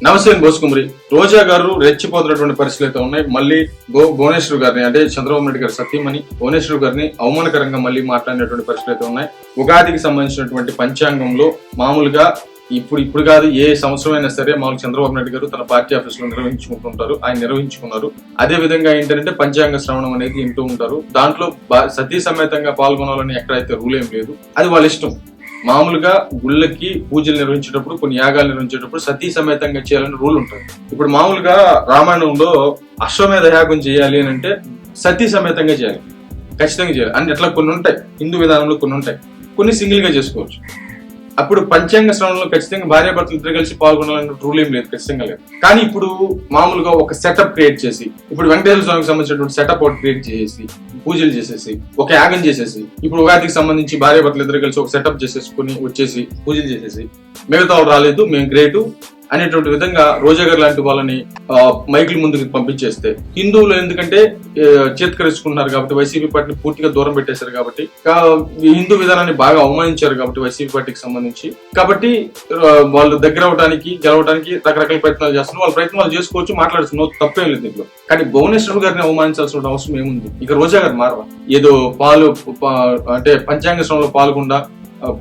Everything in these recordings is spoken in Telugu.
నమస్తే బోసుకుమరి. రోజా గారు రెచ్చిపోతున్నటువంటి పరిస్థితులు అయితే ఉన్నాయి. మళ్ళీ భువనేశ్వర్ గారిని అంటే చంద్రబాబు నాయుడు గారి సతీమణి భువనేశ్వర్ గారిని అవమానకరంగా మళ్ళీ మాట్లాడినటువంటి పరిస్థితులు అయితే ఉన్నాయి. ఉగాదికి సంబంధించినటువంటి పంచాంగంలో మామూలుగా ఇప్పుడు కాదు, ఏ సంవత్సరం అయినా సరే మామూలు చంద్రబాబు నాయుడు గారు తన పార్టీ ఆఫీస్ లో నిర్వహించుకుంటుంటారు. ఆయన నిర్వహించుకున్నారు. అదే విధంగా ఏంటంటే పంచాంగ శ్రవణం అనేది వింటూ ఉంటారు. దాంట్లో సతీ సమేతంగా పాల్గొనాలని ఎక్కడైతే రూల్ ఏం లేదు, అది వాళ్ళ ఇష్టం. మామూలుగా గుళ్ళకి పూజలు నిర్వహించేటప్పుడు, కొన్ని యాగాలు నిర్వహించేటప్పుడు సతీ సమేతంగా చేయాలని రూల్ ఉంటుంది. ఇప్పుడు మామూలుగా రామాయణంలో అశ్వమేధ యాగం చేయాలి అని అంటే సతీ సమేతంగా చేయాలి, ఖచ్చితంగా చేయాలి అని అట్లా కొన్ని ఉంటాయి. హిందూ విధానంలో కొన్ని ఉంటాయి, కొన్ని సింగిల్ గా చేసుకోవచ్చు. అప్పుడు పంచాంగ శ్రవణంలో ఖచ్చితంగా భార్యాభర్తలు ఇద్దరు కలిసి పాల్గొనాలనే రూల్ ఏం లేదు, ఖచ్చితంగా లేదు. కానీ ఇప్పుడు మామూలుగా ఒక సెటప్ క్రియేట్ చేసి, ఇప్పుడు వెంకటేశ్వర స్వామికి సంబంధించినటువంటి సెటప్ ఒకటి క్రియేట్ చేసి పూజలు చేసేసి, ఒక యాగం చేసేసి, ఇప్పుడు ఉగాదికి సంబంధించి భార్యాభర్తలు ఇద్దరు కలిసి ఒక సెటప్ చేసేసుకుని వచ్చేసి పూజలు చేసేసి మిగతా రాలేదు మేము గ్రేటు అనేటువంటి విధంగా రోజా గారు లాంటి వాళ్ళని మైకుల ముందుకు పంపించేస్తే, హిందువులు ఎందుకంటే చేత్కరించుకుంటున్నారు కాబట్టి, వైసీపీ పార్టీని పూర్తిగా దూరం పెట్టేశారు కాబట్టి, హిందూ విధానాన్ని బాగా అవమానించారు కాబట్టి వైసీపీ పార్టీకి సంబంధించి, కాబట్టి వాళ్ళు దగ్గర అవడానికి గెలవడానికి రకరకాల ప్రయత్నాలు చేస్తున్నారు. వాళ్ళ ప్రయత్నాలు చేసుకోవచ్చు, మాట్లాడుతున్నారు, తప్పేం లేదు దీంట్లో. కానీ భువనేశ్వర్ గారిని అవమానించాల్సిన అవసరం ఏముంది? ఇక రోజా గారు మారవా? ఏదో అంటే పంచాంగ శ్రమంలో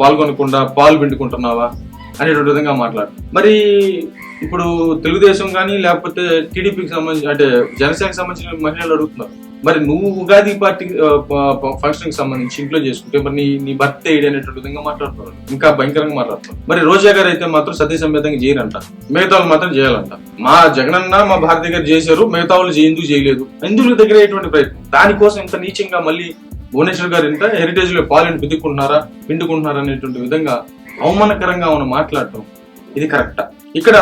పాల్గొనకుండా పాలు పిండుకుంటున్నావా అనేటువంటి విధంగా మాట్లాడు. మరి ఇప్పుడు తెలుగుదేశం కానీ లేకపోతే టీడీపీకి సంబంధించి అంటే జనసేనకి సంబంధించిన మహిళలు అడుగుతున్నారు, మరి నువ్వు ఉగాది పార్టీ ఫంక్షన్ కి సంబంధించి ఇంట్లో చేసుకుంటే మరి నీ భర్త ఏడి అనేటువంటి విధంగా మాట్లాడుతున్నారు, ఇంకా భయంకరంగా మాట్లాడుతున్నారు. మరి రోజా గారు అయితే మాత్రం సతీ సమేతంగా చేయరంట, మిగతా వాళ్ళు మాత్రం చేయాలంట. మా జగనన్న మా భారతి గారు చేశారు, మిగతా వాళ్ళు ఎందుకు చేయలేదు, ఎందుకు దగ్గర అయ్యేటువంటి ప్రయత్నం. దానికోసం ఇంత నీచంగా మళ్ళీ భువనేశ్వర్ గారు ఇంత హెరిటేజ్ లో పాలను పిండుకుంటున్నారా అనేటువంటి విధంగా అవమానకరంగా మనం మాట్లాడటం ఇది కరెక్టా? ఇక్కడ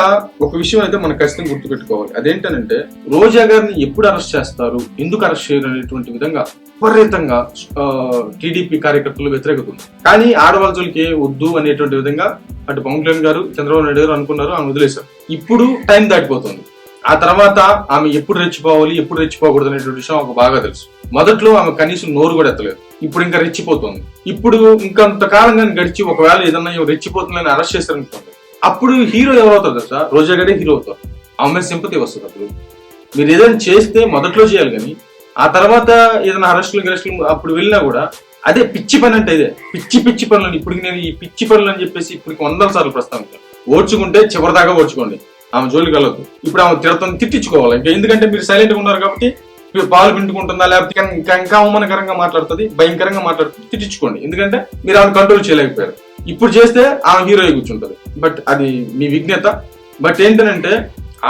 ఒక విషయం అయితే మనం ఖచ్చితంగా గుర్తుపెట్టుకోవాలి. అదేంటనంటే రోజా గారిని ఎప్పుడు అరెస్ట్ చేస్తారు, ఎందుకు అరెస్ట్ చేయరు అనేటువంటి విధంగా విపరీతంగా టీడీపీ కార్యకర్తలు వ్యతిరేకత ఉంది. కానీ ఆడవాళ్ళ జోలికి వద్దు అనేటువంటి విధంగా అటు పవన్ కళ్యాణ్ గారు చంద్రబాబు నాయుడు గారు అనుకున్నారు, ఆమె వదిలేశారు. ఇప్పుడు టైం దాటిపోతుంది. ఆ తర్వాత ఆమె ఎప్పుడు రెచ్చిపోవాలి, ఎప్పుడు రెచ్చిపోకూడదు అనేటువంటి విషయం ఆమెకు బాగా తెలుసు. మొదట్లో ఆమె కనీసం నోరు కూడా ఎత్తలేదు, ఇప్పుడు ఇంకా రెచ్చిపోతుంది. ఇప్పుడు ఇంకొంతకాలంగా గడిచి ఒకవేళ ఏదన్నా రెచ్చిపోతుందని అరెస్ట్ చేశారనుకోండి, అప్పుడు హీరో ఎవరవుతారు తెలుసా? రోజా గారే హీరో అవుతారు. ఆమె సింపతి వస్తుంది. అప్పుడు మీరు ఏదైనా చేస్తే మొదట్లో చేయాలి, కానీ ఆ తర్వాత ఏదైనా అరెస్టులు అప్పుడు వెళ్ళినా కూడా అదే పిచ్చి పని అంటే ఇదే పిచ్చి పనులు. ఇప్పుడు నేను ఈ పిచ్చి పనులు అని చెప్పేసి ఇప్పుడు 100 సార్లు ప్రస్తావించాను. ఓడ్చుకుంటే చివరిదాకా ఓడ్చుకోండి, ఆమె జోలికి వెళ్ళొద్దు. ఇప్పుడు ఆమె తిట్టించుకోవాలి. ఇంకా ఎందుకంటే మీరు సైలెంట్ గా ఉన్నారు కాబట్టి, పాలు పిండుకుంటుందా లేకపోతే ఇంకా అవమానకరంగా మాట్లాడుతుంది, భయంకరంగా మాట్లాడుతుంది, తిట్టించుకోండి. ఎందుకంటే మీరు ఆమె కంట్రోల్ చేయలేకపోయారు. ఇప్పుడు చేస్తే ఆమె హీరో కూర్చుంటది. బట్ అది మీ విజ్ఞత. బట్ ఏంటంటే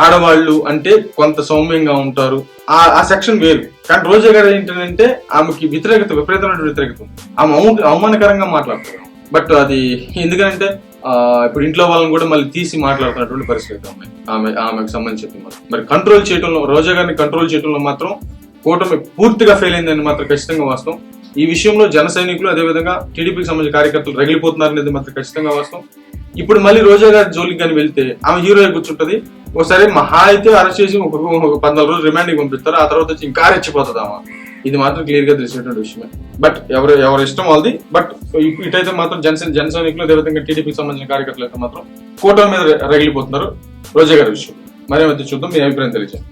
ఆడవాళ్ళు అంటే కొంత సౌమ్యంగా ఉంటారు, ఆ సెక్షన్ వేరు. కానీ రోజా గారు ఏంటంటే ఆమెకి విపరీతమైన వ్యతిరేకత ఉంది. ఆమె అవమానకరంగా మాట్లాడుతారు. బట్ అది ఎందుకంటే ఇప్పుడు ఇంట్లో వాళ్ళని కూడా మళ్ళీ తీసి మాట్లాడుతున్నటువంటి పరిస్థితి ఉన్నాయి ఆమెకు సంబంధించి. మరి కంట్రోల్ చేయడంలో, రోజా గారిని కంట్రోల్ చేయడంలో మాత్రం కూటమి పూర్తిగా ఫెయిల్ అయిందని మాత్రం ఖచ్చితంగా వాస్తవం. ఈ విషయంలో జన సైనికులు అదేవిధంగా టీడీపీకి సంబంధించిన కార్యకర్తలు రగిలిపోతున్నారు అనేది మాత్రం ఖచ్చితంగా వాస్తవం. ఇప్పుడు మళ్ళీ రోజా గారి జోలికి కానీ వెళ్తే ఆమె హీరో కూర్చుంటది. ఒకసారి మహా అయితే అరెస్ట్ చేసి ఒక 14 రోజులు రిమాండ్కి పంపిస్తారు. ఆ తర్వాత వచ్చి ఇంకా రెచ్చిపోతుంది ఆమె. ఇది మాత్రం క్లియర్ గా తెలిసినటువంటి విషయమే. బట్ ఎవరి ఇష్టం వాళ్ళది. బట్ ఇటైతే మాత్రం జన సైనికులు అదేవిధంగా టీడీపీకి సంబంధించిన కార్యకర్తలు అయితే మాత్రం కూటమి మీద రగిలిపోతున్నారు రోజా గారి విషయం. మరేమైతే చూద్దాం, మీ అభిప్రాయం తెలియజేయండి.